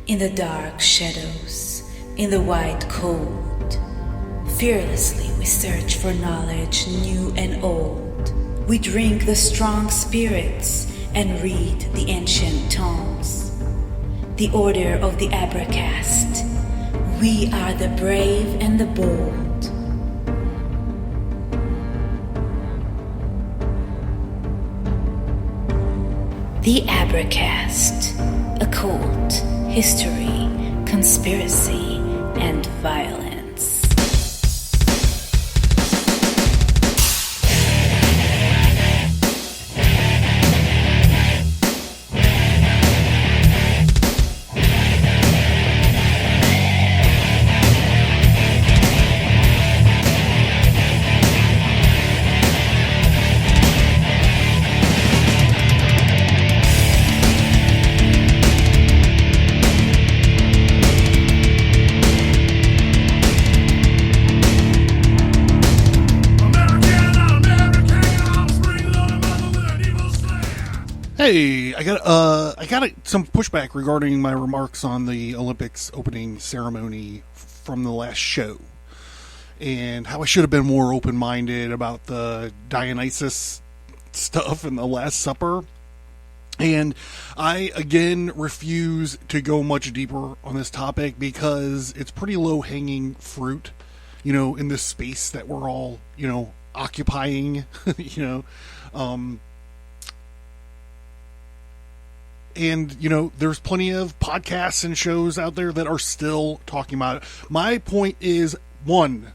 In the dark shadows, in the white cold, fearlessly we search for knowledge new and old. We drink the strong spirits and read the ancient tomes. The order of the Abracast. We are the brave and the bold. The Abracast. Occult, history, conspiracy, and violence. Hey, I got some pushback regarding my remarks on the Olympics opening ceremony from the last show, and how I should have been more open-minded about the Dionysus stuff and the Last Supper. And I, again, refuse to go much deeper on this topic because it's pretty low-hanging fruit, in this space that we're all, occupying, And, there's plenty of podcasts and shows out there that are still talking about it. My point is, one,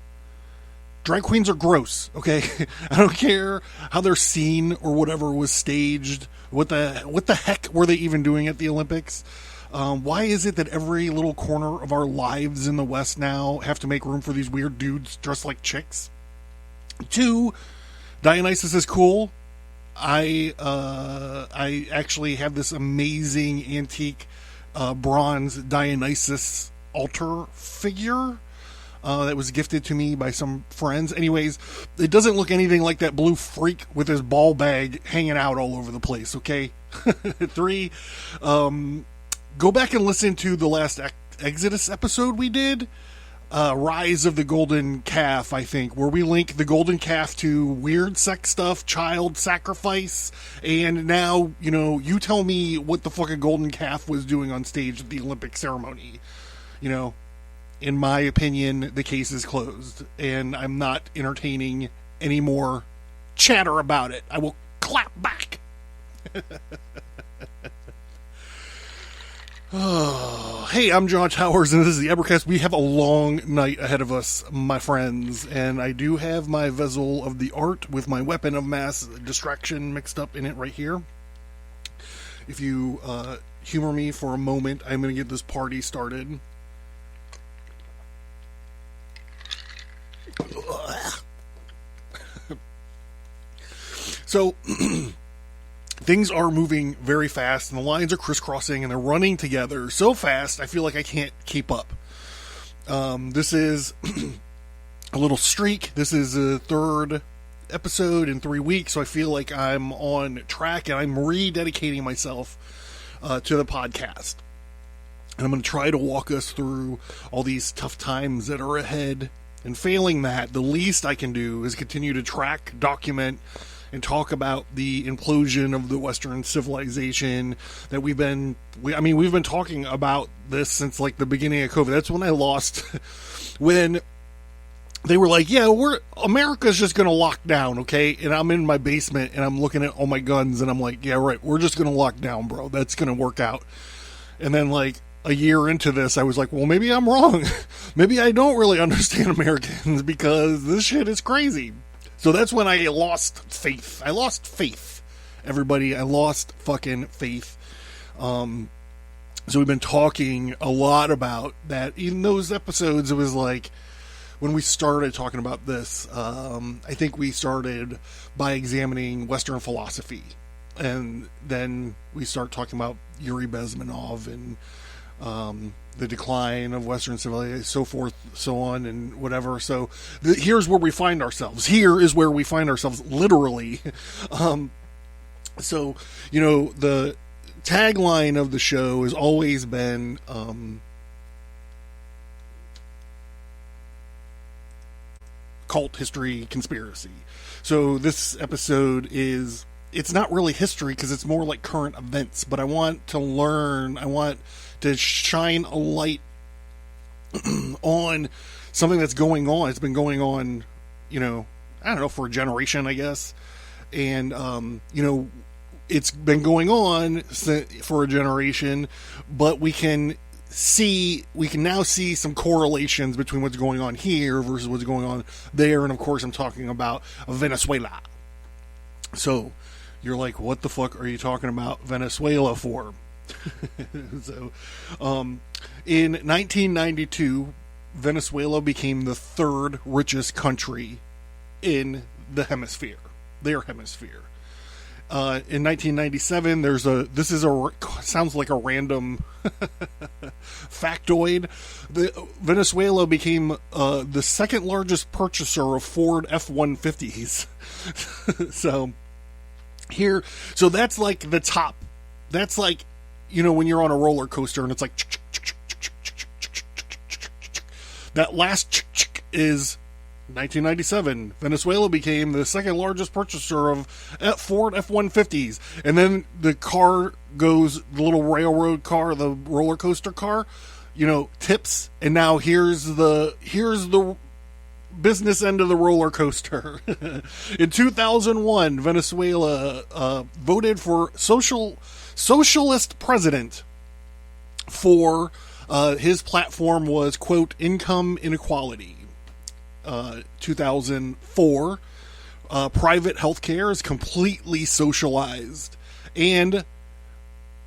drag queens are gross, okay? I don't care how their scene or whatever was staged. What the heck were they even doing at the Olympics? Why is it that every little corner of our lives in the West now have to make room for these weird dudes dressed like chicks? Two, Dionysus is cool. I actually have this amazing antique bronze Dionysus altar figure that was gifted to me by some friends. Anyways, it doesn't look anything like that blue freak with his ball bag hanging out all over the place, okay? Three, go back and listen to the last Exodus episode we did. Rise of the Golden Calf, I think, where we link the Golden Calf to weird sex stuff, child sacrifice, and now, you tell me what the fucking Golden Calf was doing on stage at the Olympic ceremony. In my opinion, the case is closed, and I'm not entertaining any more chatter about it. I will clap back. Oh, hey, I'm John Towers, and this is the Abracast. We have a long night ahead of us, my friends, and I do have my vessel of the art with my weapon of mass distraction mixed up in it right here. If you humor me for a moment, I'm going to get this party started. So... things are moving very fast, and the lines are crisscrossing, and they're running together so fast, I feel like I can't keep up. This is a little streak. This is the third episode in 3 weeks, so I feel like I'm on track, and I'm rededicating myself to the podcast. And I'm going to try to walk us through all these tough times that are ahead, and failing that, the least I can do is continue to track, document, and talk about the implosion of the Western civilization that we've been talking about this since like the beginning of COVID. That's when I lost, when they were like, yeah, America's just going to lock down, okay? And I'm in my basement and I'm looking at all my guns and I'm like, yeah, right, we're just going to lock down, bro. That's going to work out. And then like a year into this, I was like, well, maybe I'm wrong. Maybe I don't really understand Americans because this shit is crazy. So that's when I lost faith. Everybody. I lost fucking faith. So we've been talking a lot about that. In those episodes, it was like, when we started talking about this, I think we started by examining Western philosophy. And then we start talking about Yuri Bezmenov and the decline of Western civilization, so forth, so on, and whatever. So here's where we find ourselves. Here is where we find ourselves, literally. So, tagline of the show has always been cult, history, conspiracy. So this episode is, it's not really history because it's more like current events, but I want to learn, I want to shine a light on something that's going on. It's been going on, you know, I don't know, for a generation, I guess. And, you know, it's been going on for a generation, but we can now see some correlations between what's going on here versus what's going on there. And of course, I'm talking about Venezuela. So you're like, what the fuck are you talking about Venezuela for? So, in 1992, Venezuela became the third richest country in their hemisphere. In 1997, sounds like a random factoid. Venezuela became the second largest purchaser of Ford F-150s. So that's like the top. That's like, you know, when you're on a roller coaster and it's like, that last is 1997. Venezuela became the second largest purchaser of Ford F-150s. And then the car goes, the little railroad car, the roller coaster car, you know, tips. And now here's the business end of the roller coaster. In 2001, Venezuela voted for socialist president for his platform was, quote, income inequality. 2004, private healthcare is completely socialized. And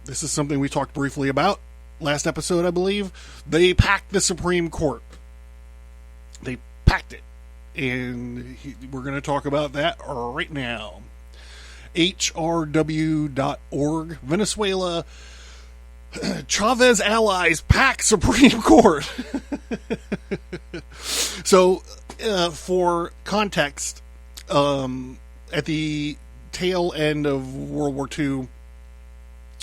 this is something we talked briefly about last episode, I believe. They packed the Supreme Court. They packed it. And we're going to talk about that right now. HRW.org. Venezuela. Chavez allies pack Supreme Court. So, for context, at the tail end of World War II,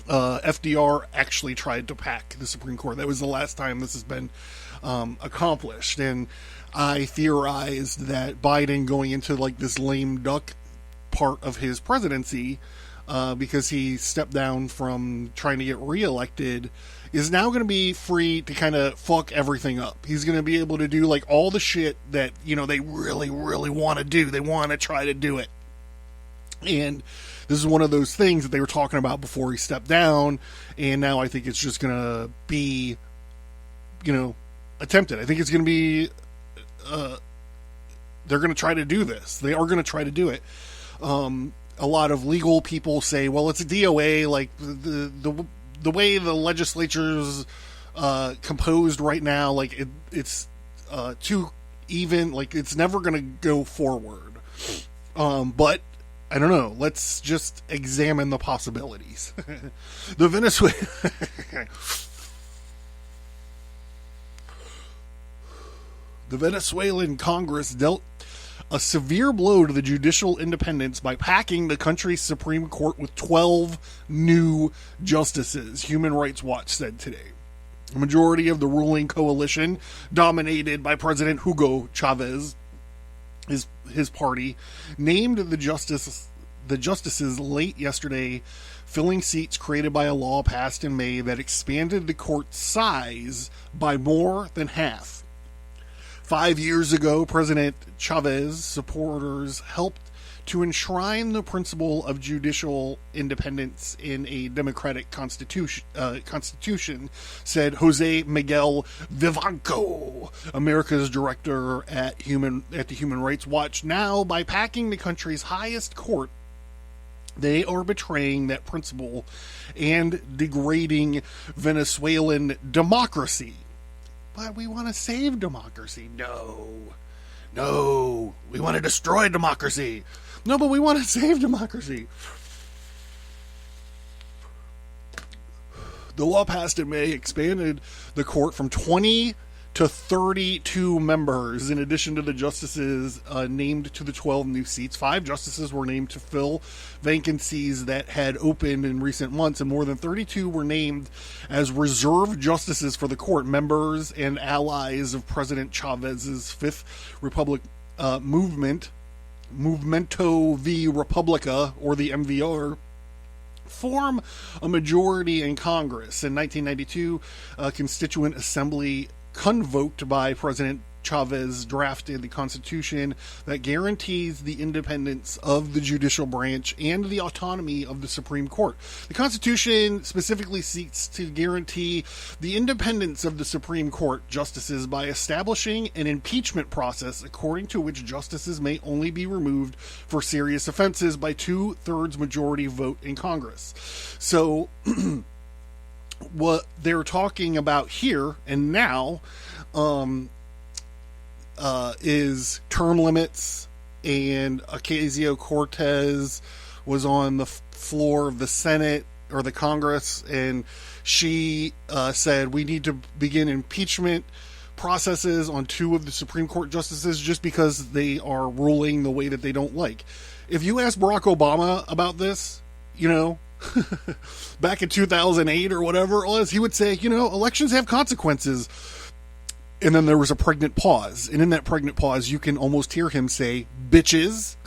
FDR actually tried to pack the Supreme Court. That was the last time this has been accomplished. And I theorized that Biden going into like this lame duck part of his presidency, because he stepped down from trying to get reelected, is now going to be free to kind of fuck everything up. He's going to be able to do like all the shit that, you know, they really, really want to do. They want to try to do it. And this is one of those things that they were talking about before he stepped down. And now I think it's just going to be, you know, attempted. I think it's going to be, they're going to try to do this. They are going to try to do it. A lot of legal people say, well, it's a DOA, like the way the legislature's composed right now, like it's too even, like it's never going to go forward. But I don't know. Let's just examine the possibilities. The Venezuelan Congress dealt a severe blow to the judicial independence by packing the country's Supreme Court with 12 new justices, Human Rights Watch said today. A majority of the ruling coalition, dominated by President Hugo Chavez, his party, named the justices late yesterday, filling seats created by a law passed in May that expanded the court's size by more than half. 5 years ago, President Chavez's supporters helped to enshrine the principle of judicial independence in a democratic constitution, said Jose Miguel Vivanco, America's director at the Human Rights Watch. Now, by packing the country's highest court, they are betraying that principle and degrading Venezuelan democracy. But we want to save democracy. No, we want to destroy democracy. No, but we want to save democracy. The law passed in May expanded the court from 20 to 32 members, in addition to the justices named to the 12 new seats. 5 justices were named to fill vacancies that had opened in recent months, and more than 32 were named as reserve justices for the court, members and allies of President Chavez's Fifth Republic movement, Movimento V Republica, or the MVR, form a majority in Congress. In 1992, a Constituent Assembly convoked by President Chavez drafted the Constitution that guarantees the independence of the judicial branch and the autonomy of the Supreme Court. The Constitution specifically seeks to guarantee the independence of the Supreme Court justices by establishing an impeachment process according to which justices may only be removed for serious offenses by 2/3 majority vote in Congress. So what they're talking about here and now is term limits, and Ocasio-Cortez was on the floor of the Senate or the Congress, and she said we need to begin impeachment processes on 2 of the Supreme Court justices just because they are ruling the way that they don't like. If you ask Barack Obama about this, back in 2008 or whatever it was, he would say, elections have consequences. And then there was a pregnant pause. And in that pregnant pause, you can almost hear him say, bitches.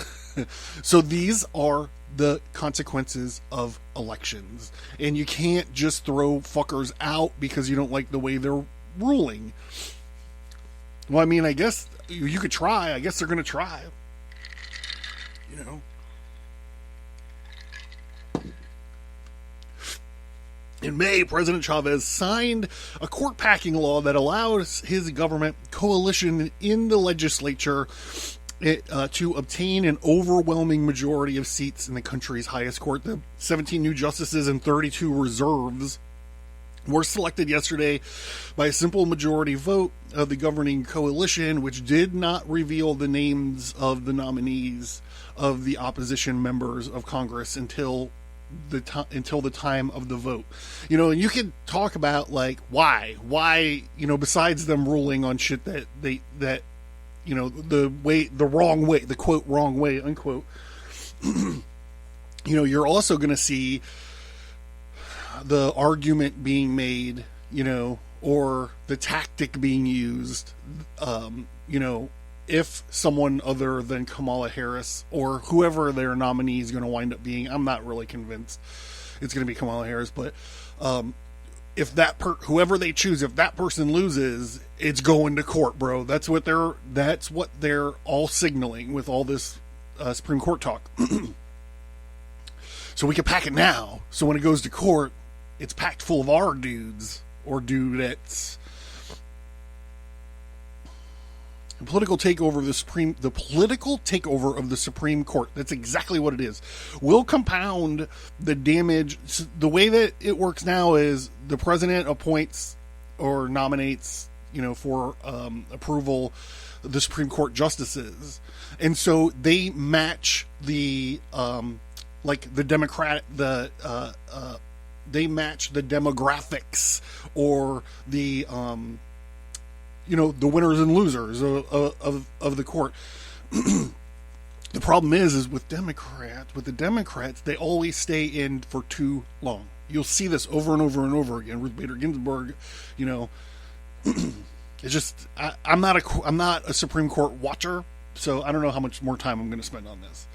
So these are the consequences of elections. And you can't just throw fuckers out because you don't like the way they're ruling. Well, I mean, I guess you could try. I guess they're going to try. In May, President Chavez signed a court-packing law that allows his government coalition in the legislature to obtain an overwhelming majority of seats in the country's highest court. The 17 new justices and 32 reserves were selected yesterday by a simple majority vote of the governing coalition, which did not reveal the names of the nominees of the opposition members of Congress until the time of the vote. And you can talk about why besides them ruling on shit that the wrong way, the quote wrong way unquote. You're also going to see the argument being made, or the tactic being used, if someone other than Kamala Harris or whoever their nominee is going to wind up being, I'm not really convinced it's going to be Kamala Harris, but if whoever they choose, if that person loses, it's going to court, bro. That's what they're all signaling with all this Supreme Court talk. So we can pack it now. So when it goes to court, it's packed full of our dudes or dudettes. The political takeover of the Supreme Court, that's exactly what it is, will compound the damage. The way that it works now is the president appoints or nominates, for approval, the Supreme Court justices. And so they match they match the demographics or the winners and losers of the court. The problem is with the Democrats, they always stay in for too long. You'll see this over and over and over again. Ruth Bader Ginsburg, it's just, I'm not a Supreme Court watcher, so I don't know how much more time I'm going to spend on this.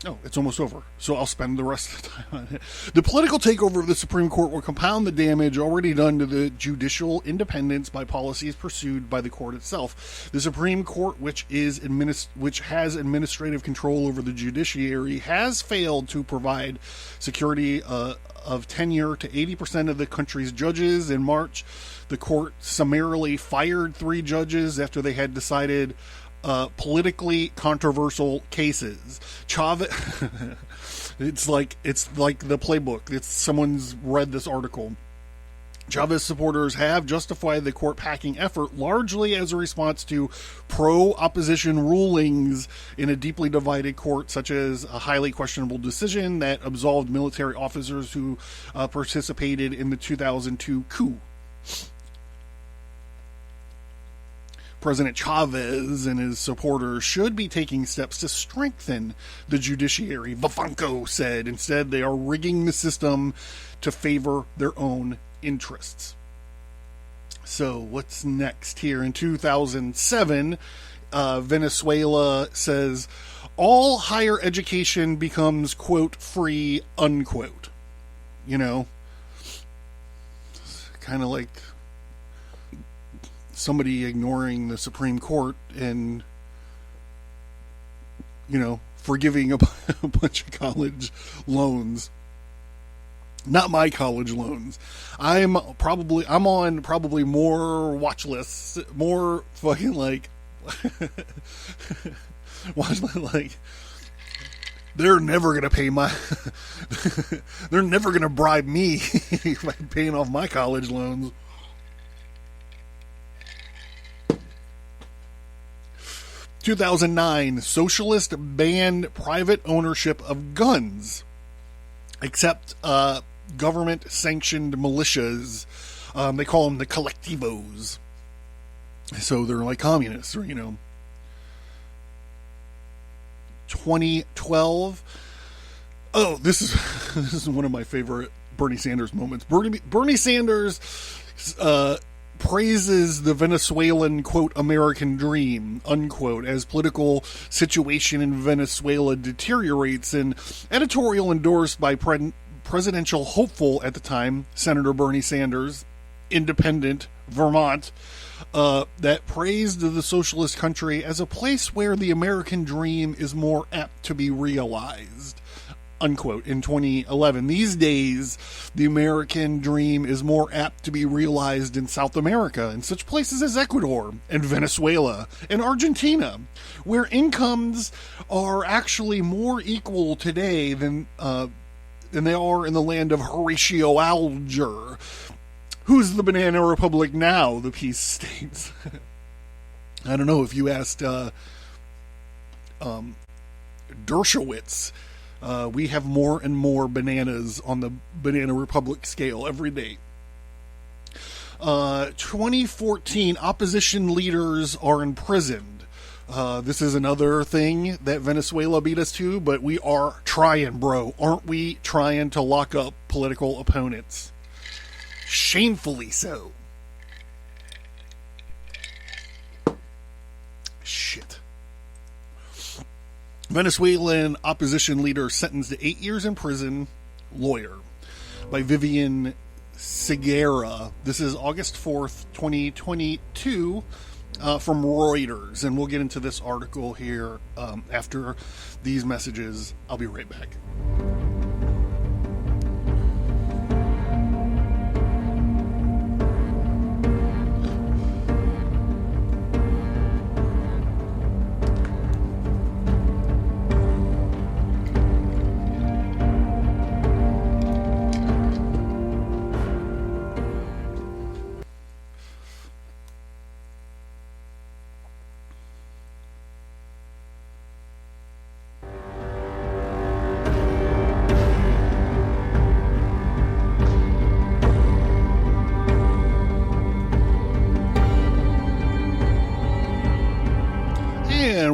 Oh, it's almost over, so I'll spend the rest of the time on it. The political takeover of the Supreme Court will compound the damage already done to the judicial independence by policies pursued by the court itself. The Supreme Court, which has administrative control over the judiciary, has failed to provide security of tenure to 80% of the country's judges. In March, the court summarily fired 3 judges after they had decided politically controversial cases. Chavez, it's like the playbook. Someone's read this article. Chavez supporters have justified the court-packing effort largely as a response to pro-opposition rulings in a deeply divided court, such as a highly questionable decision that absolved military officers who participated in the 2002 coup. President Chavez and his supporters should be taking steps to strengthen the judiciary, Vafanco said. Instead, they are rigging the system to favor their own interests. So what's next here? In 2007, Venezuela says all higher education becomes, quote, free, unquote. You know, kind of like somebody ignoring the Supreme Court and, you know, forgiving a bunch of college loans. Not my college loans. I'm on probably more watch lists, more fucking like, watch like, they're never going to pay they're never going to bribe me by paying off my college loans. 2009, socialists banned private ownership of guns, except government-sanctioned militias. They call them the collectivos. So they're like communists, or, you know. 2012. Oh, this is one of my favorite Bernie Sanders moments. Bernie Sanders praises the Venezuelan, quote, American dream, unquote, as political situation in Venezuela deteriorates. An editorial endorsed by presidential hopeful at the time, Senator Bernie Sanders, independent, Vermont, that praised the socialist country as a place where the American dream is more apt to be realized, unquote, in 2011. These days, the American dream is more apt to be realized in South America, in such places as Ecuador and Venezuela and Argentina, where incomes are actually more equal today than they are in the land of Horatio Alger. Who's the Banana Republic now? The piece states. I don't know if you asked Dershowitz. We have more and more bananas on the Banana Republic scale every day. 2014, opposition leaders are imprisoned. This is another thing that Venezuela beat us to, but we are trying, bro. Aren't we trying to lock up political opponents? Shamefully so. Shit. Venezuelan opposition leader sentenced to 8 years in prison. Lawyer. By Vivian Segura. This is August 4th, 2022, from Reuters. And we'll get into this article here after these messages. I'll be right back.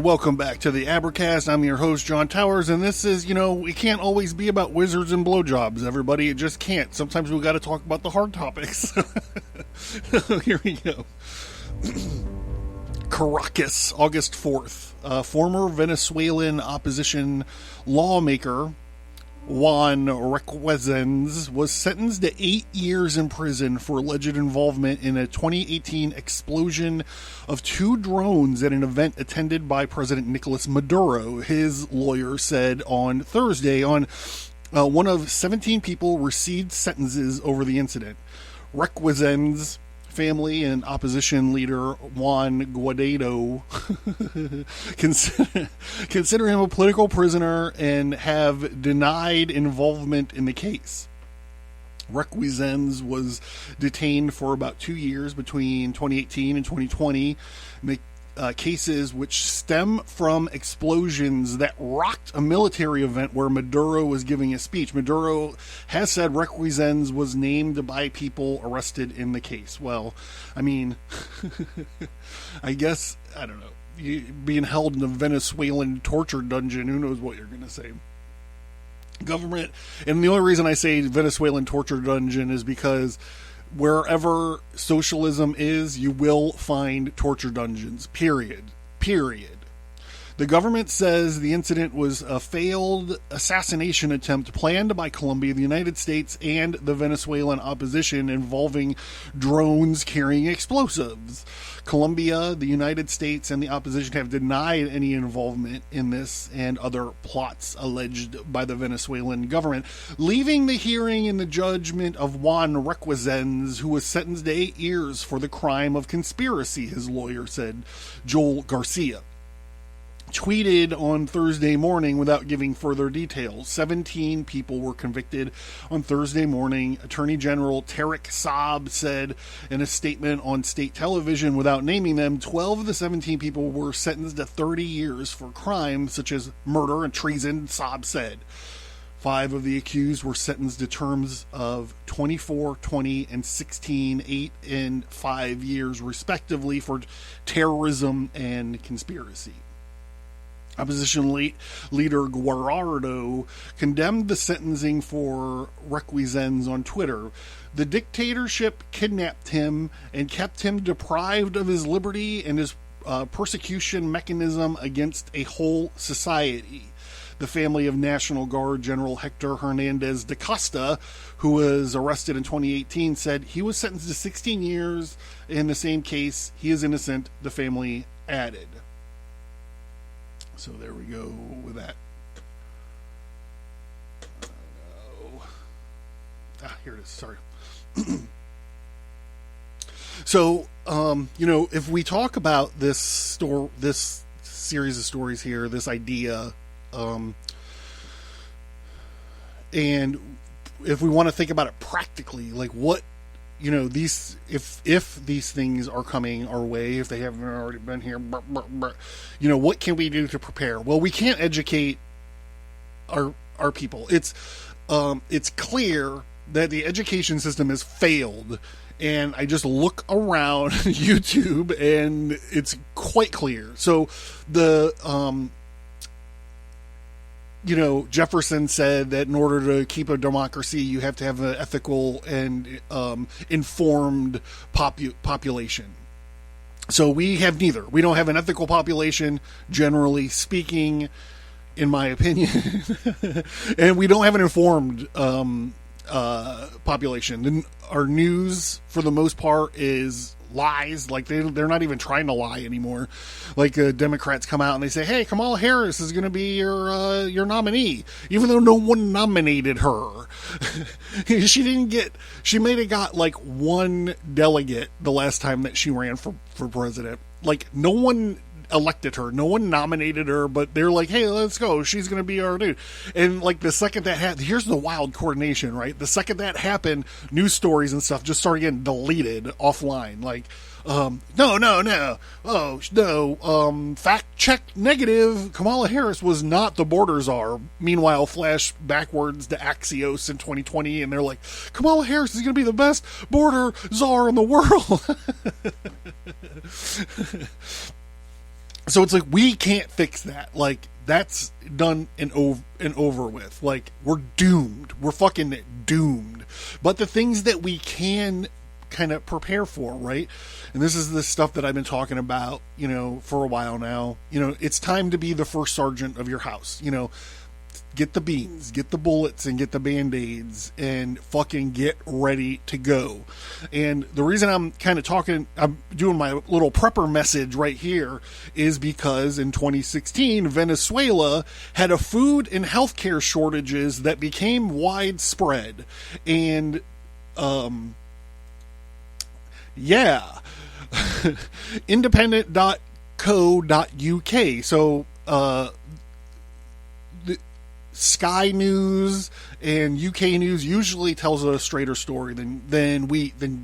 Welcome back to the Abracast. I'm your host, John Towers, and this is, you know, it can't always be about wizards and blowjobs, everybody. It just can't. Sometimes we got to talk about the hard topics. Here we go. Caracas, August 4th. Former Venezuelan opposition lawmaker Juan Requesens was sentenced to 8 years in prison for alleged involvement in a 2018 explosion of 2 drones at an event attended by President Nicolas Maduro. His lawyer said on Thursday one of 17 people received sentences over the incident. Requesens' family and opposition leader Juan Guaido consider him a political prisoner and have denied involvement in the case. Requesens was detained for about 2 years between 2018 and 2020. cases which stem from explosions that rocked a military event where Maduro was giving a speech. Maduro has said Requesens was named by people arrested in the case. Well, I mean, I guess, I don't know, being held in a Venezuelan torture dungeon, who knows what you're going to say. Government, and the only reason I say Venezuelan torture dungeon is because wherever socialism is, you will find torture dungeons. Period. The government says the incident was a failed assassination attempt planned by Colombia, the United States, and the Venezuelan opposition involving drones carrying explosives. Colombia, the United States, and the opposition have denied any involvement in this and other plots alleged by the Venezuelan government, leaving the hearing in the judgment of Juan Requesens, who was sentenced to 8 years for the crime of conspiracy, his lawyer said, Joel Garcia. Tweeted on Thursday morning without giving further details. 17 people were convicted on Thursday morning. Attorney General Tarek Saab said in a statement on state television without naming them, 12 of the 17 people were sentenced to 30 years for crimes such as murder and treason, Saab said. 5 of the accused were sentenced to terms of 24, 20, and 16, 8 and 5 years respectively for terrorism and conspiracy. Opposition leader Guajardo condemned the sentencing for Requesens on Twitter. The dictatorship kidnapped him and kept him deprived of his liberty and his persecution mechanism against a whole society. The family of National Guard General Hector Hernandez da Costa, who was arrested in 2018, said he was sentenced to 16 years in the same case. He is innocent, the family added. So there we go with that. Here it is. Sorry. So, if we talk about this series of stories here, this idea, and if we want to think about it practically, like what, these, if these things are coming our way, if they haven't already been here, what can we do to prepare? Well, we can't educate our people. It's clear that the education system has failed, and I just look around YouTube and it's quite clear. So Jefferson said that in order to keep a democracy, you have to have an ethical and informed population. So we have neither. We don't have an ethical population, generally speaking, in my opinion, and we don't have an informed population. Our news, for the most part, is lies. Like they're not even trying to lie anymore. Like Democrats come out and they say, "Hey, Kamala Harris is going to be your nominee," even though no one nominated her. She may have got like one delegate the last time that she ran for president. Like no one elected her, no one nominated her, but they're like, "Hey, let's go. She's going to be our dude." And like the second that happened, here's the wild coordination, right? The second that happened, news stories and stuff just started getting deleted offline. Like, no. Oh, no. Fact check negative. Kamala Harris was not the border czar. Meanwhile, flash backwards to Axios in 2020, and they're like, Kamala Harris is going to be the best border czar in the world. So it's like, we can't fix that. Like, that's done and over with. Like, we're doomed. We're fucking doomed. But the things that we can kind of prepare for, right? And this is the stuff that I've been talking about, for a while now. It's time to be the first sergeant of your house. Get the beans, get the bullets, and get the Band-Aids, and fucking get ready to go. And the reason I'm doing my little prepper message right here is because in 2016, Venezuela had a food and healthcare shortages that became widespread. And, independent.co.uk. So, Sky News and UK News usually tells a straighter story than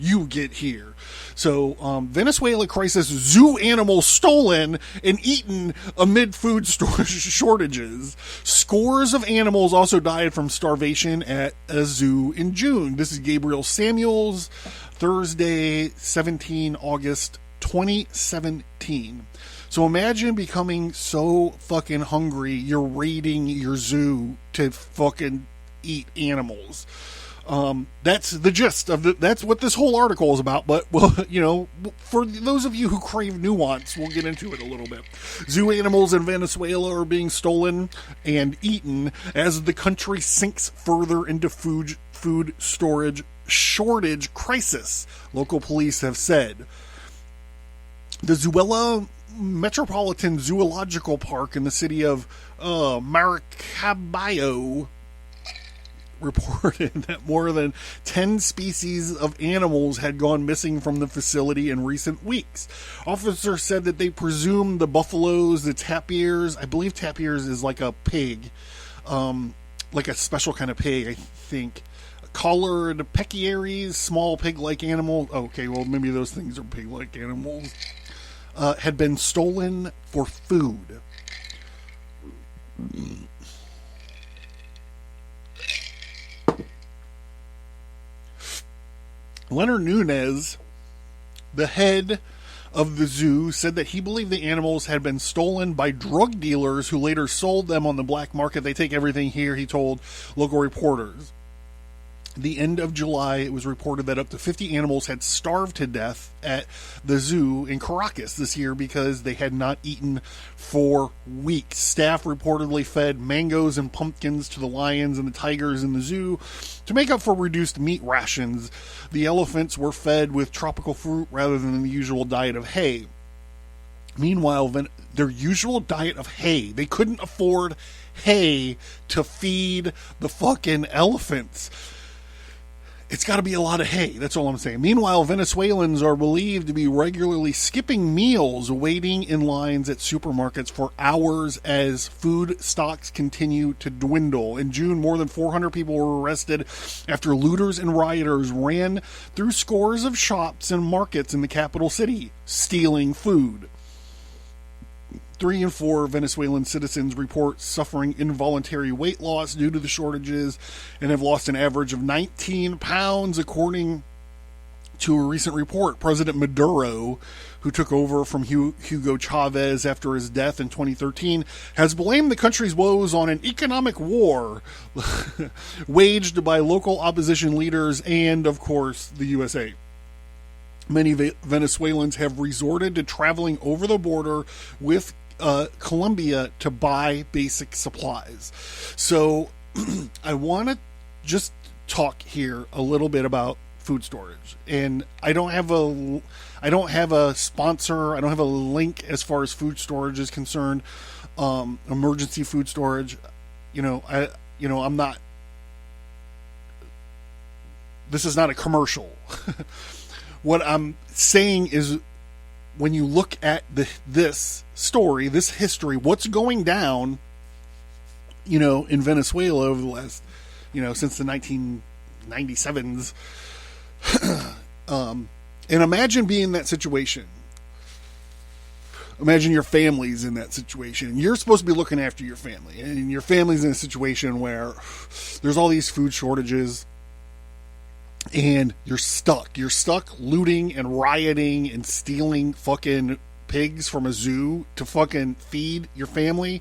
you get here. So, Venezuela crisis: zoo animals stolen and eaten amid food shortages. Scores of animals also died from starvation at a zoo in June. This is Gabriel Samuels, Thursday, 17 August 2017. So imagine becoming so fucking hungry you're raiding your zoo to fucking eat animals. That's the gist of that's what this whole article is about. But, well, you know, for those of you who crave nuance, we'll get into it a little bit. Zoo animals in Venezuela are being stolen and eaten as the country sinks further into food storage shortage crisis, local police have said. The Zuela Metropolitan Zoological Park in the city of Maracaibo reported that more than 10 species of animals had gone missing from the facility in recent weeks. Officers said that they presumed the buffaloes, the tapirs — I believe tapirs is like a pig, like a special kind of pig, I think — collared pecaries, small pig-like animals — okay, well, maybe those things are pig-like animals — had been stolen for food. Leonard Nunez, the head of the zoo, said that he believed the animals had been stolen by drug dealers who later sold them on the black market. They take everything here, he told local reporters. The end of July, it was reported that up to 50 animals had starved to death at the zoo in Caracas this year because they had not eaten for weeks. Staff reportedly fed mangoes and pumpkins to the lions and the tigers in the zoo to make up for reduced meat rations. The elephants were fed with tropical fruit rather than the usual diet of hay. Meanwhile, their usual diet of hay — they couldn't afford hay to feed the fucking elephants. It's got to be a lot of hay. That's all I'm saying. Meanwhile, Venezuelans are believed to be regularly skipping meals, waiting in lines at supermarkets for hours as food stocks continue to dwindle. In June, more than 400 people were arrested after looters and rioters ran through scores of shops and markets in the capital city, stealing food. 3 in 4 Venezuelan citizens report suffering involuntary weight loss due to the shortages and have lost an average of 19 pounds, according to a recent report. President Maduro, who took over from Hugo Chavez after his death in 2013, has blamed the country's woes on an economic war waged by local opposition leaders and, of course, the USA. Many Venezuelans have resorted to traveling over the border with Colombia to buy basic supplies. So I want to just talk here a little bit about food storage. And I don't have a sponsor. I don't have a link as far as food storage is concerned. Emergency food storage. I'm not. This is not a commercial. What I'm saying is, when you look at this story, this history, what's going down, in Venezuela over the last, since the 1997s, and imagine being in that situation. Imagine your family's in that situation. You're supposed to be looking after your family, and your family's in a situation where there's all these food shortages, and you're stuck. You're stuck looting and rioting and stealing fucking pigs from a zoo to fucking feed your family.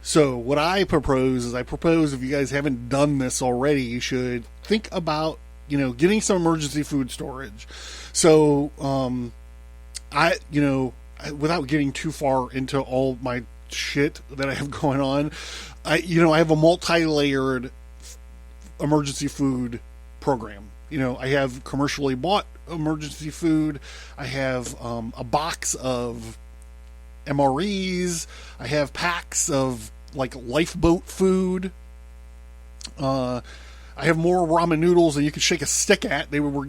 So what I propose is, if you guys haven't done this already, you should think about, getting some emergency food storage. So, without getting too far into all my shit that I have going on, I have a multi-layered emergency food program. I have commercially bought emergency food. I have a box of MREs. I have packs of like lifeboat food. I have more ramen noodles than you could shake a stick at. They were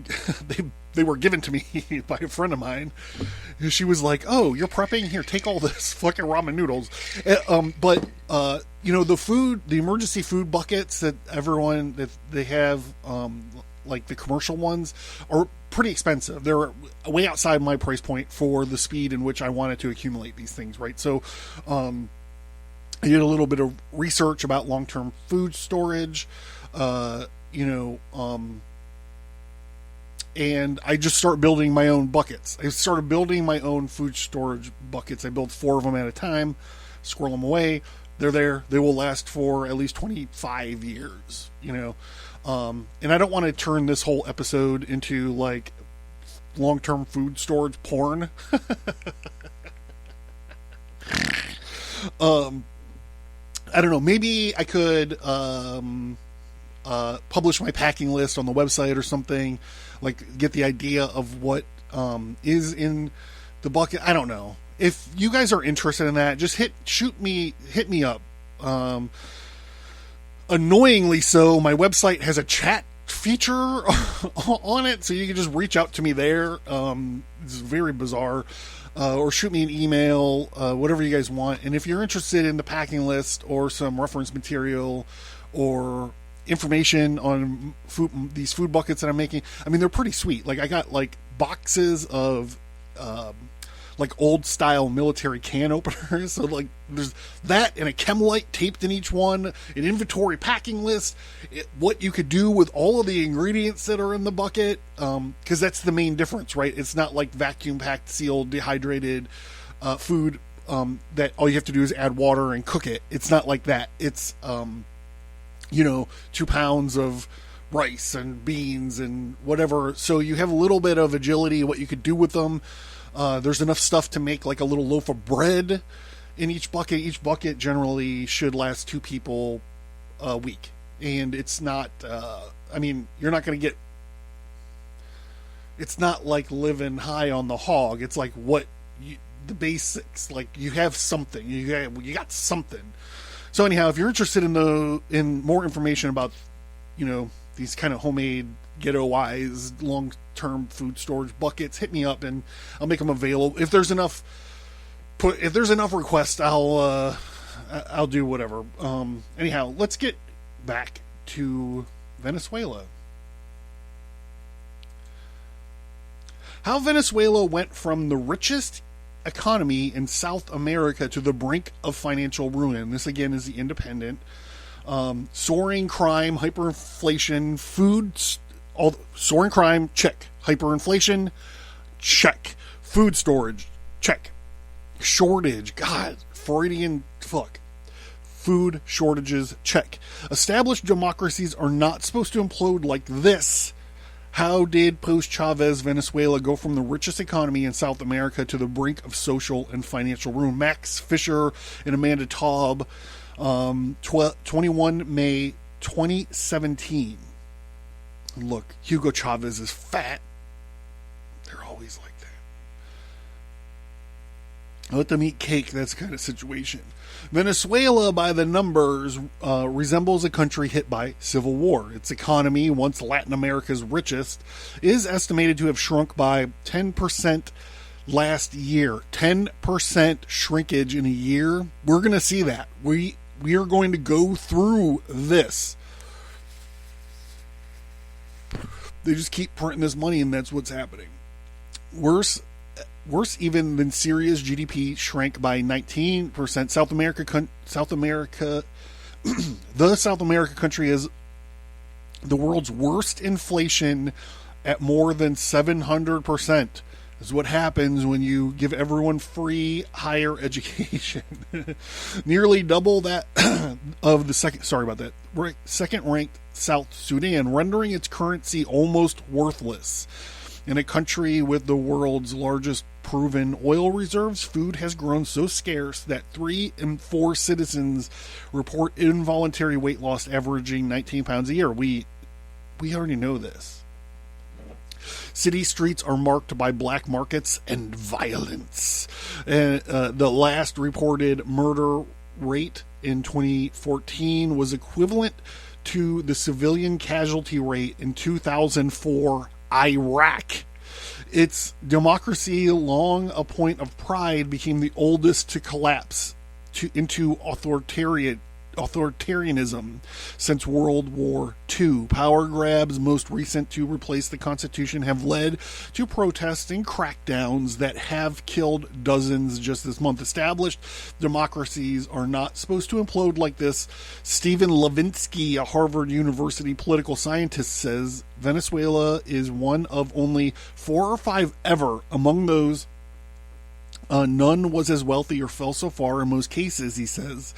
they were given to me by a friend of mine. She was like, "Oh, you're prepping? Here, take all this fucking ramen noodles." But the emergency food buckets that they have, like the commercial ones, are pretty expensive. They're way outside my price point for the speed in which I wanted to accumulate these things, right? So, I did a little bit of research about long-term food storage, and I just started building my own buckets. I started building my own food storage buckets. I built 4 of them at a time, squirrel them away. They're there. They will last for at least 25 years, and I don't want to turn this whole episode into like long-term food storage porn. I don't know. Maybe I could publish my packing list on the website or something, like get the idea of what is in the bucket. I don't know. If you guys are interested in that, just hit me up. Annoyingly so, my website has a chat feature on it, so you can just reach out to me there. It's very bizarre. Or shoot me an email, whatever you guys want. And if you're interested in the packing list or some reference material or information on these food buckets that I'm making, I mean, they're pretty sweet. Like, I got like boxes of like old style military can openers. So like there's that and a Chemlite taped in each one, an inventory packing list, what you could do with all of the ingredients that are in the bucket. Cause that's the main difference, right? It's not like vacuum packed, sealed, dehydrated, food, that all you have to do is add water and cook it. It's not like that. It's, 2 pounds of rice and beans and whatever. So you have a little bit of agility, what you could do with them. There's enough stuff to make like a little loaf of bread in each bucket. Each bucket generally should last 2 people a week. And it's not, you're not going to get, it's not like living high on the hog. It's like the basics, like you have something, you got something. So anyhow, if you're interested in more information about, these kind of homemade ghetto-wise long-term food storage buckets, hit me up and I'll make them available. If there's enough requests, I'll do whatever. Anyhow, let's get back to Venezuela. How Venezuela went from the richest economy in South America to the brink of financial ruin. This again is the Independent. Soaring crime, hyperinflation, soaring crime, check. Hyperinflation, check. Food storage, check. Shortage, God, Freudian fuck. Food shortages, check. Established democracies are not supposed to implode like this. How did post-Chavez Venezuela go from the richest economy in South America to the brink of social and financial ruin? Max Fisher and Amanda Taub, 21 May 2017. Look, Hugo Chavez is fat. They're always like that. Let them eat cake, that's the kind of situation. Venezuela, by the numbers, resembles a country hit by civil war. Its economy, once Latin America's richest, is estimated to have shrunk by 10% last year. 10% shrinkage in a year. We're going to see that. We are going to go through this. They just keep printing this money, and that's what's happening. Worse even than Syria's GDP shrank by 19%. South America, the South America country is the world's worst inflation at more than 700%. Is what happens when you give everyone free higher education. Nearly double that of the second-ranked South Sudan, rendering its currency almost worthless. In a country with the world's largest proven oil reserves, food has grown so scarce that 3 in 4 citizens report involuntary weight loss averaging 19 pounds a year. We already know this. City streets are marked by black markets and violence. The last reported murder rate in 2014 was equivalent to the civilian casualty rate in 2004 Iraq. Its democracy, long a point of pride, became the oldest to collapse into authoritarianism since World War II. Power grabs, most recent to replace the Constitution, have led to protests and crackdowns that have killed dozens just this month. Established democracies are not supposed to implode like this. Stephen Levinsky, a Harvard University political scientist, says Venezuela is one of only 4 or 5 ever among those. None was as wealthy or fell so far in most cases, he says.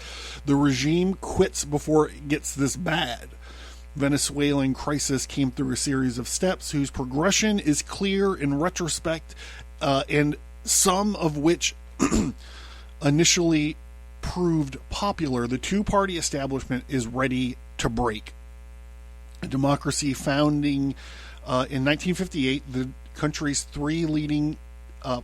The regime quits before it gets this bad. Venezuelan crisis came through a series of steps whose progression is clear in retrospect, and some of which initially proved popular. The two-party establishment is ready to break. A democracy founding in 1958, the country's 3 leading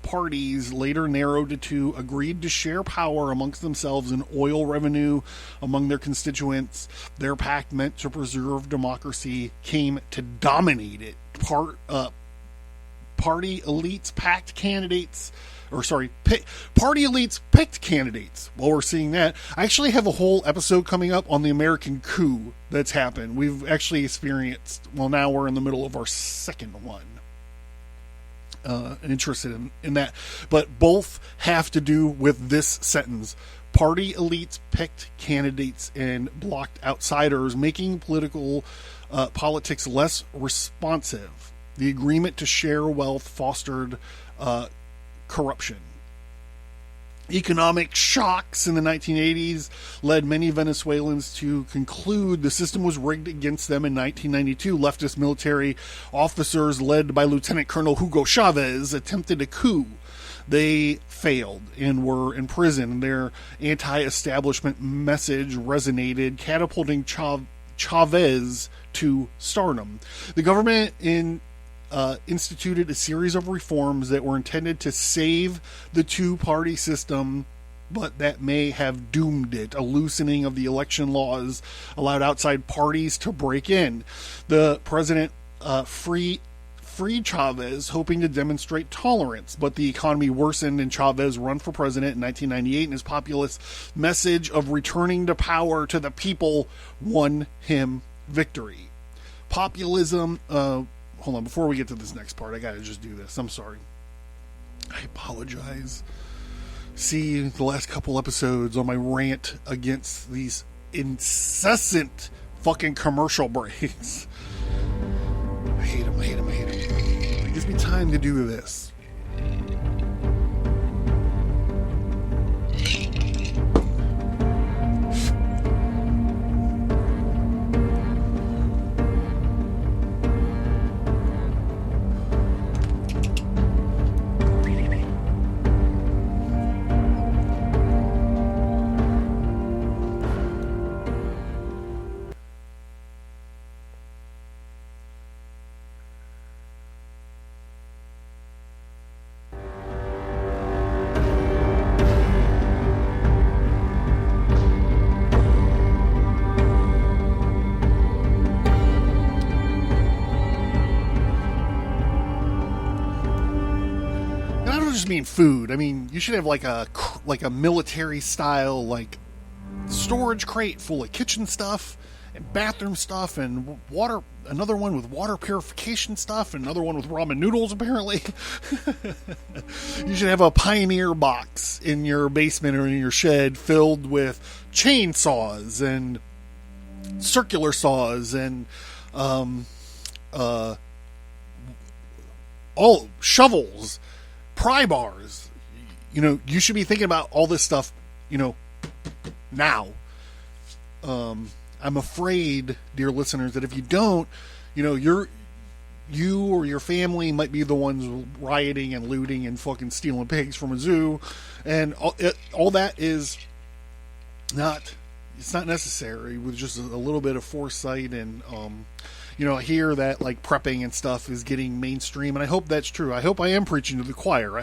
parties, later narrowed to 2, agreed to share power amongst themselves and oil revenue among their constituents. Their pact, meant to preserve democracy, came to dominate it. Party elites picked candidates. Well, we're seeing that. I actually have a whole episode coming up on the American coup that's happened. We've actually experienced, well, now we're in the middle of our second one. Interested in that, but both have to do with this sentence. Party elites picked candidates and blocked outsiders, making politics less responsive. The agreement to share wealth fostered corruption. Economic shocks in the 1980s led many Venezuelans to conclude the system was rigged against them. In 1992, leftist military officers led by Lieutenant Colonel Hugo Chavez attempted a coup. They failed and were imprisoned. Their anti-establishment message resonated, catapulting Chavez to stardom. The government instituted a series of reforms that were intended to save the two-party system, but that may have doomed it. A loosening of the election laws allowed outside parties to break in. The president freed Chavez, hoping to demonstrate tolerance, but the economy worsened and Chavez ran for president in 1998, and his populist message of returning to power to the people won him victory. Populism, hold on, before we get to this next part, I gotta just do this. I'm sorry. I apologize. See the last couple episodes on my rant against these incessant fucking commercial breaks. I hate them. It gives me time to do this. Mean food. I mean, you should have like a military style like storage crate full of kitchen stuff and bathroom stuff and water. Another one with water purification stuff. And another one with ramen noodles. Apparently, you should have a Pioneer box in your basement or in your shed filled with chainsaws and circular saws and all shovels. Pry bars. You should be thinking about all this stuff, now. I'm afraid, dear listeners, that if you don't, you or your family might be the ones rioting and looting and fucking stealing pigs from a zoo, and all that is not. It's not necessary with just a little bit of foresight and. I hear that like prepping and stuff is getting mainstream, and I hope that's true. I hope I am preaching to the choir.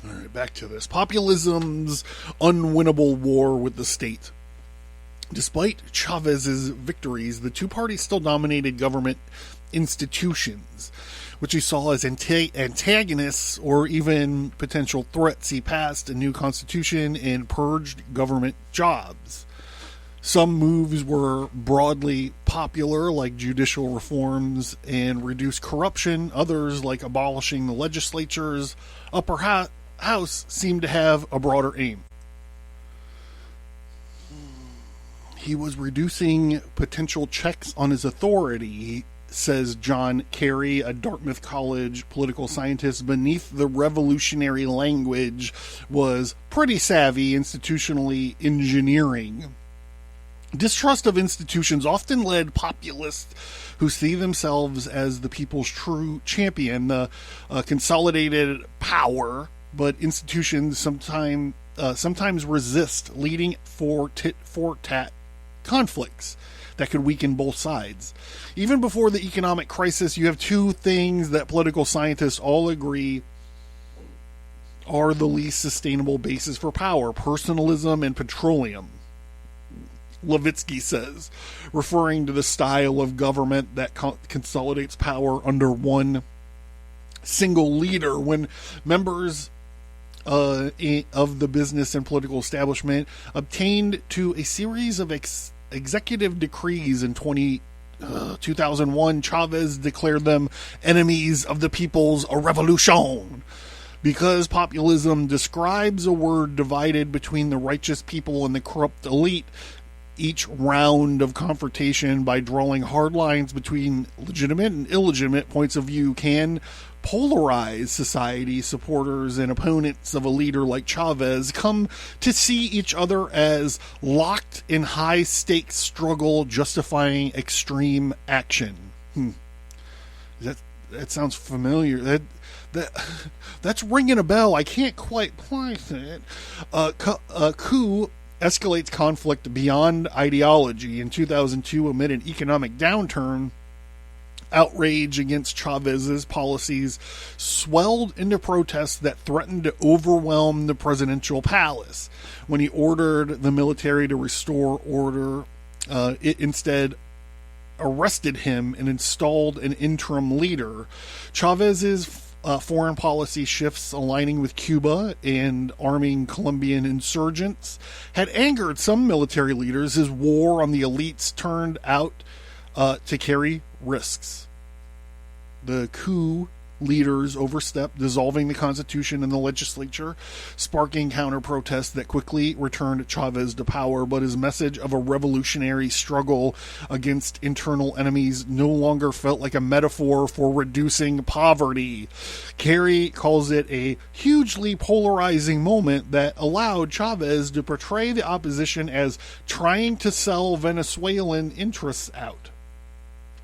All right, right, back to this. Populism's unwinnable war with the state. Despite Chavez's victories, the two parties still dominated government institutions, which he saw as antagonists or even potential threats. He passed a new constitution and purged government jobs. Some moves were broadly popular, like judicial reforms and reduced corruption. Others, like abolishing the legislature's upper house, seemed to have a broader aim. He was reducing potential checks on his authority, says John Canary, a Dartmouth College political scientist. Beneath the revolutionary language was pretty savvy institutionally engineering. Distrust of institutions often led populists who see themselves as the people's true champion, the consolidated power, but institutions sometimes resist, leading for tit-for-tat conflicts that could weaken both sides. Even before the economic crisis, you have two things that political scientists all agree are the least sustainable basis for power: personalism and petroleum. Levitsky says, referring to the style of government that consolidates power under one single leader. When members of the business and political establishment obtained to a series of executive decrees in 2001, Chavez declared them enemies of the people's revolution. Because populism describes a word divided between the righteous people and the corrupt elite, each round of confrontation, by drawing hard lines between legitimate and illegitimate points of view, can polarize society. Supporters and opponents of a leader like Chavez come to see each other as locked in high-stakes struggle justifying extreme action. That sounds familiar. That's ringing a bell. I can't quite place it. Coup escalates conflict beyond ideology. In 2002, amid an economic downturn, outrage against Chavez's policies swelled into protests that threatened to overwhelm the presidential palace. When he ordered the military to restore order, it instead arrested him and installed an interim leader. Chavez's foreign policy shifts, aligning with Cuba and arming Colombian insurgents, had angered some military leaders. His war on the elites turned out to carry risks. The coup leaders overstepped, dissolving the constitution and the legislature, sparking counter-protests that quickly returned Chavez to power. But his message of a revolutionary struggle against internal enemies no longer felt like a metaphor for reducing poverty. Canary calls it a hugely polarizing moment that allowed Chavez to portray the opposition as trying to sell Venezuelan interests out.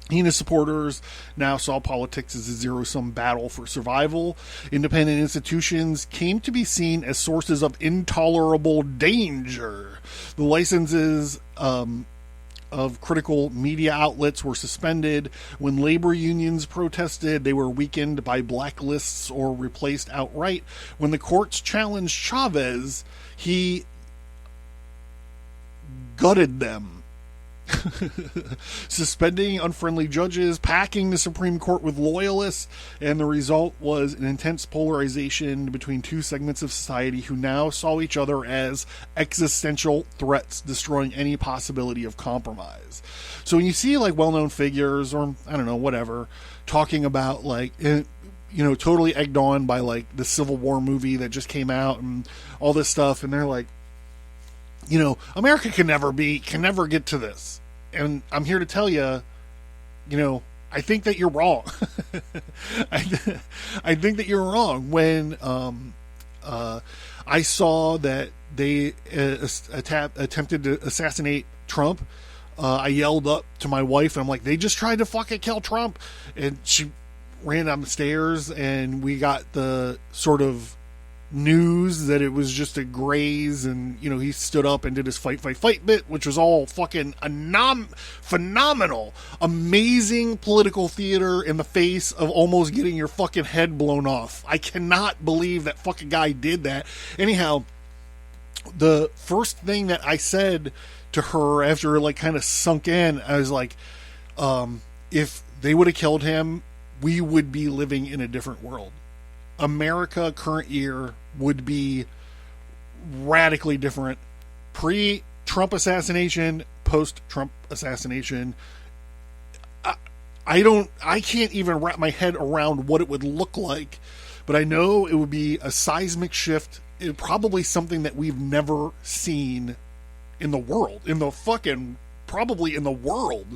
He and his supporters now saw politics as a zero-sum battle for survival. Independent institutions came to be seen as sources of intolerable danger. The licenses of critical media outlets were suspended. When labor unions protested, they were weakened by blacklists or replaced outright. When the courts challenged Chavez, he gutted them. Suspending unfriendly judges, packing the Supreme Court with loyalists, and the result was an intense polarization between two segments of society who now saw each other as existential threats, destroying any possibility of compromise. So when you see like well-known figures, or I don't know, whatever, talking about like, totally egged on by like the Civil War movie that just came out and all this stuff, and they're like, America can never get to this. And I'm here to tell you, I think that you're wrong. I think that you're wrong. When I saw that they attempted to assassinate Trump, I yelled up to my wife, and I'm like, they just tried to fucking kill Trump. And she ran down the stairs, and we got the sort of news that it was just a graze, and he stood up and did his fight bit, which was all fucking phenomenal, amazing political theater in the face of almost getting your fucking head blown off. I cannot believe that fucking guy did that. Anyhow, the first thing that I said to her after it like kind of sunk in, I was like, if they would have killed him, we would be living in a different world. America current year would be radically different. Pre-Trump assassination, post-Trump assassination. I can't even wrap my head around what it would look like, but I know it would be a seismic shift. It probably something that we've never seen in the world, probably in the world.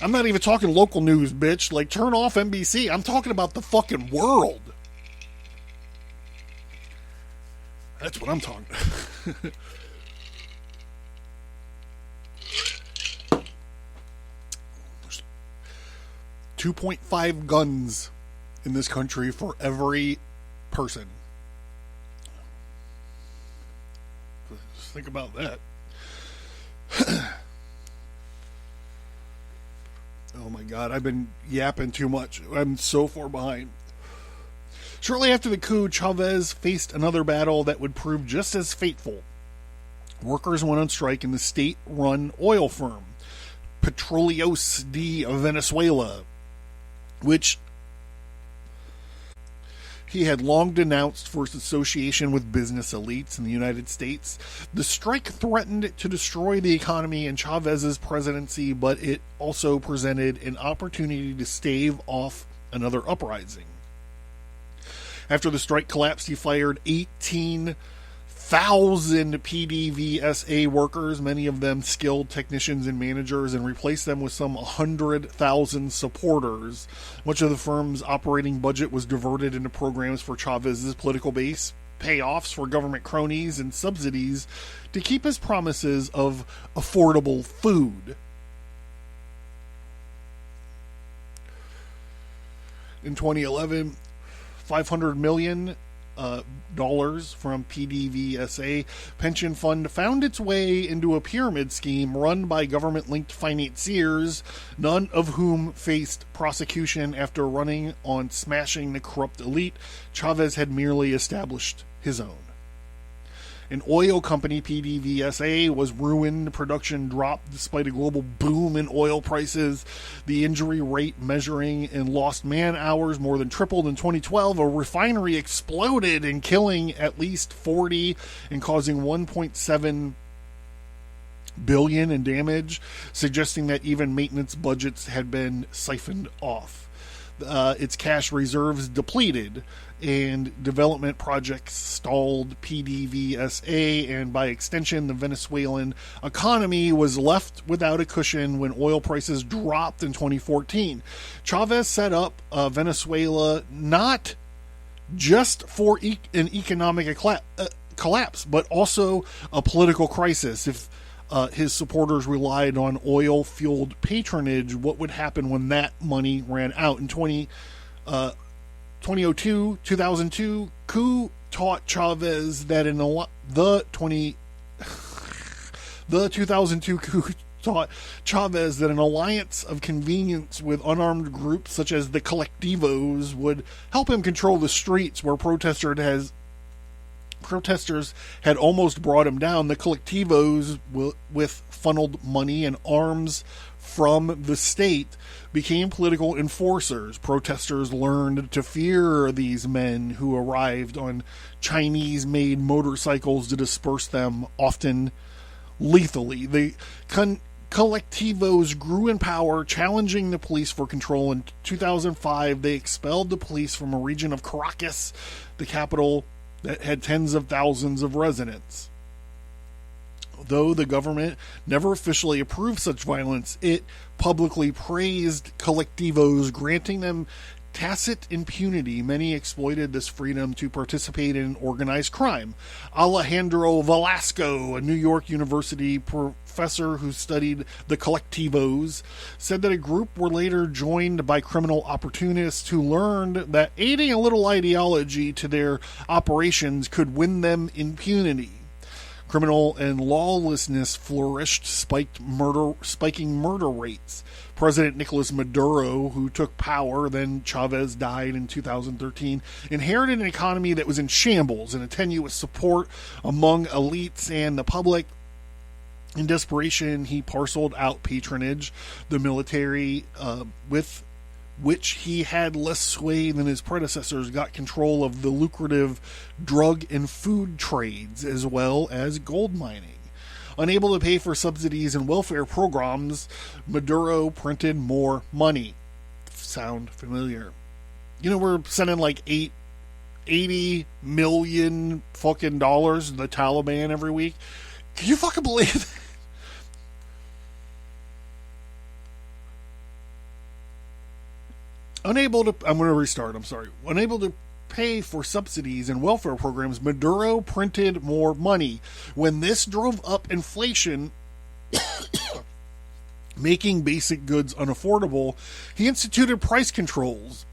I'm not even talking local news, bitch. Like, turn off NBC. I'm talking about the fucking world. That's what I'm talking about. 2.5 guns in this country for every person. Just think about that. Oh my God, I've been yapping too much. I'm so far behind. Shortly after the coup, Chavez faced another battle that would prove just as fateful. Workers went on strike in the state-run oil firm, Petróleos de Venezuela, which he had long denounced for its association with business elites in the United States. The strike threatened to destroy the economy in Chavez's presidency, but it also presented an opportunity to stave off another uprising. After the strike collapsed, he fired 18,000 PDVSA workers, many of them skilled technicians and managers, and replaced them with some 100,000 supporters. Much of the firm's operating budget was diverted into programs for Chavez's political base, payoffs for government cronies, and subsidies to keep his promises of affordable food. In 2011, $500 million from PDVSA pension fund found its way into a pyramid scheme run by government-linked financiers, none of whom faced prosecution after running on smashing the corrupt elite. Chavez had merely established his own. An oil company, PDVSA, was ruined. Production dropped despite a global boom in oil prices. The injury rate measuring in lost man hours more than tripled in 2012. A refinery exploded and killing at least 40 and causing $1.7 billion in damage, suggesting that even maintenance budgets had been siphoned off. Its cash reserves depleted, and development projects stalled. PDVSA, and by extension the Venezuelan economy, was left without a cushion when oil prices dropped in 2014. Chavez set up Venezuela not just for an economic collapse, but also a political crisis. If his supporters relied on oil-fueled patronage, what would happen when that money ran out? In 2002, coup taught Chavez that the 2002 coup taught Chavez that an alliance of convenience with unarmed groups such as the colectivos would help him control the streets where protesters had almost brought him down. The colectivos, with funneled money and arms from the state, became political enforcers. Protesters learned to fear these men who arrived on Chinese-made motorcycles to disperse them, often lethally. The collectivos grew in power, challenging the police for control. In 2005, they expelled the police from a region of Caracas, the capital that had tens of thousands of residents. Though the government never officially approved such violence, it publicly praised collectivos, granting them tacit impunity, many exploited this freedom to participate in organized crime. Alejandro Velasco, a New York University professor who studied the collectivos, said that a group were later joined by criminal opportunists who learned that aiding a little ideology to their operations could win them impunity. Criminal and lawlessness flourished, spiking murder rates. President Nicolas Maduro, who took power, then Chavez died in 2013, inherited an economy that was in shambles and a tenuous support among elites and the public. In desperation, he parceled out patronage, the military, with which he had less sway than his predecessors, got control of the lucrative drug and food trades as well as gold mining. Unable to pay for subsidies and welfare programs, Maduro printed more money. Sound familiar? You know, we're sending like $80 million fucking dollars to the Taliban every week. Can you fucking believe that? Unable to pay for subsidies and welfare programs, Maduro printed more money. When this drove up inflation, making basic goods unaffordable, he instituted price controls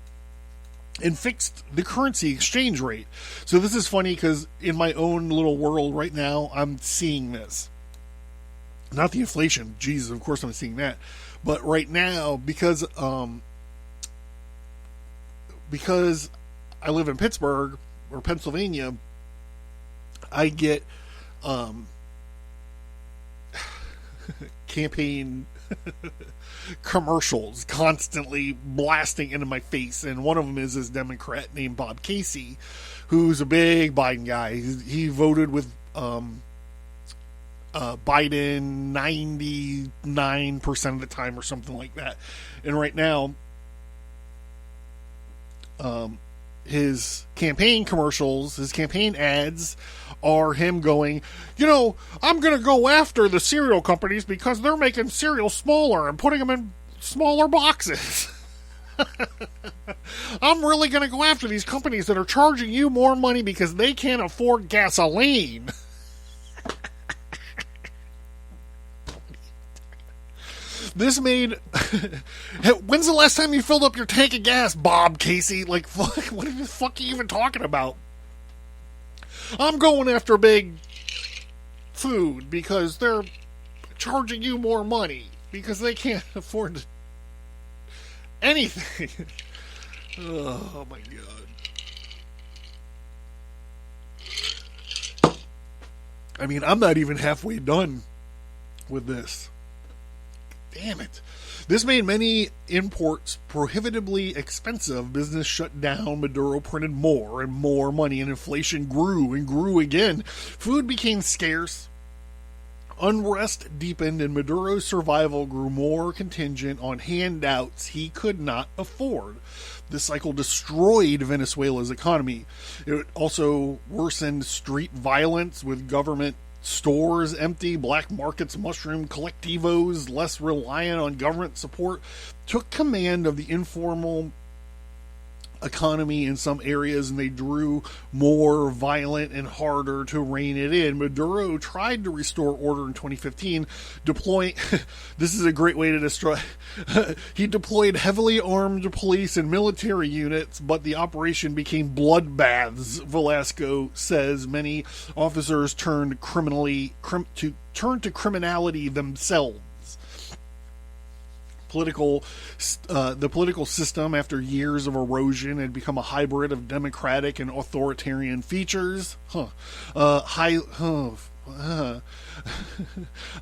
and fixed the currency exchange rate. So this is funny because in my own little world right now, I'm seeing this. Not the inflation. Jesus, of course I'm seeing that. But right now, because I live in Pittsburgh or Pennsylvania, I get campaign commercials constantly blasting into my face, and one of them is this Democrat named Bob Casey, who's a big Biden guy. He voted with Biden 99% of the time or something like that, and right now his campaign commercials, his campaign ads are him going, you know, I'm going to go after the cereal companies because they're making cereal smaller and putting them in smaller boxes. I'm really going to go after these companies that are charging you more money because they can't afford gasoline. This made... When's the last time you filled up your tank of gas, Bob Casey? Like, fuck, what the fuck are you even talking about? I'm going after big food because they're charging you more money because they can't afford anything. Oh, my God. I mean, I'm not even halfway done with this. Damn it. This made many imports prohibitively expensive. Business shut down. Maduro printed more and more money, and inflation grew and grew again. Food became scarce. Unrest deepened, and Maduro's survival grew more contingent on handouts he could not afford. This cycle destroyed Venezuela's economy. It also worsened street violence with government stores empty, black markets mushroom, collectivos less reliant on government support took command of the informal economy in some areas, and they drew more violent and harder to rein it in. Maduro tried to restore order in 2015, deploying this is a great way to destroy he deployed heavily armed police and military units, but the operation became bloodbaths. Velasco says many officers turned to criminality themselves. The political system, after years of erosion, had become a hybrid of democratic and authoritarian features. A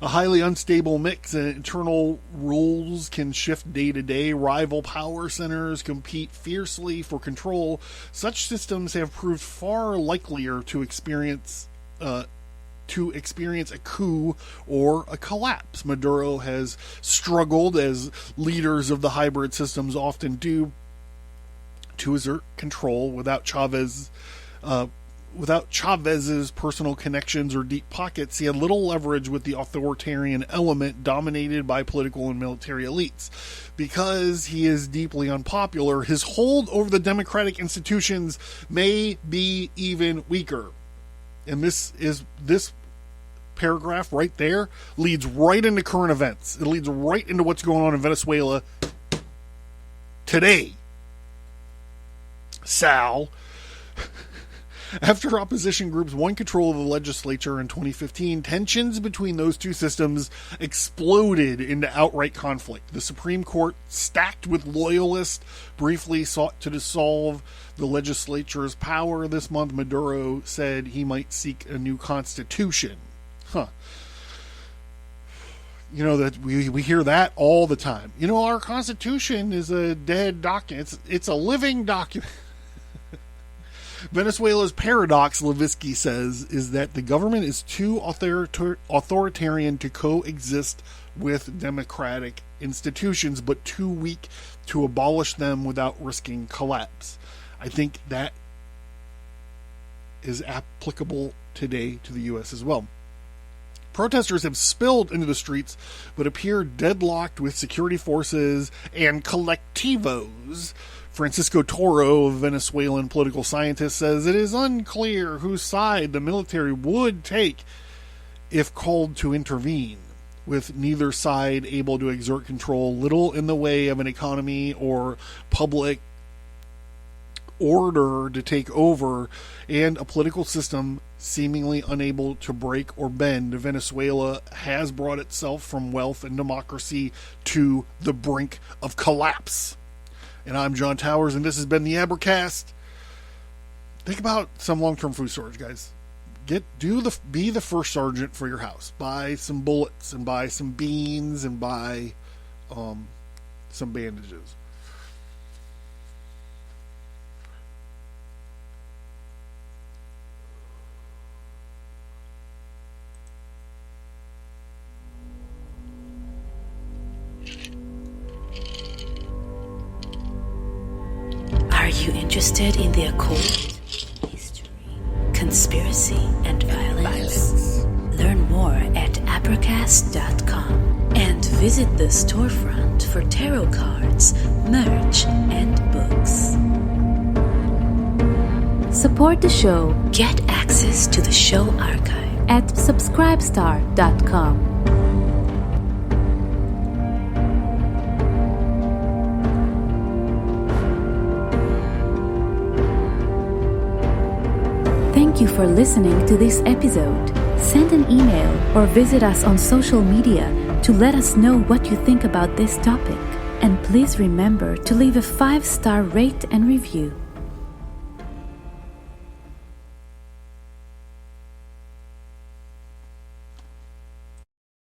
highly unstable mix, and internal rules can shift day to day. Rival power centers compete fiercely for control. Such systems have proved far likelier to experience a coup or a collapse. Maduro has struggled, as leaders of the hybrid systems often do, to assert control. Without Chavez, without Chavez's personal connections or deep pockets, he had little leverage with the authoritarian element dominated by political and military elites. Because he is deeply unpopular, his hold over the democratic institutions may be even weaker. And this paragraph right there leads right into current events. It leads right into what's going on in Venezuela today. Sal, after opposition groups won control of the legislature in 2015, tensions between those two systems exploded into outright conflict. The Supreme Court, stacked with loyalists, briefly sought to dissolve the legislature's power. This month, Maduro said he might seek a new constitution. You know, that we hear that all the time. You know, our Constitution is a dead document. It's a living document. Venezuela's paradox, Levitsky says, is that the government is too authoritarian to coexist with democratic institutions, but too weak to abolish them without risking collapse. I think that is applicable today to the U.S. as well. Protesters have spilled into the streets, but appear deadlocked with security forces and colectivos. Francisco Toro, a Venezuelan political scientist, says it is unclear whose side the military would take if called to intervene, with neither side able to exert control, little in the way of an economy or public order to take over, and a political system seemingly unable to break or bend. Venezuela has brought itself from wealth and democracy to the brink of collapse. And I'm John Towers, and this has been the Abracast. Think about some long-term food storage, guys. Be the first sergeant for your house. Buy some bullets, and buy some beans, and buy some bandages. Are you interested in the occult, history, conspiracy, and violence? Learn more at Abracast.com and visit the storefront for tarot cards, merch, and books. Support the show. Get access to the show archive at subscribestar.com. Thank you for listening to this episode. Send an email or visit us on social media to let us know what you think about this topic. And please remember to leave a 5-star rate and review.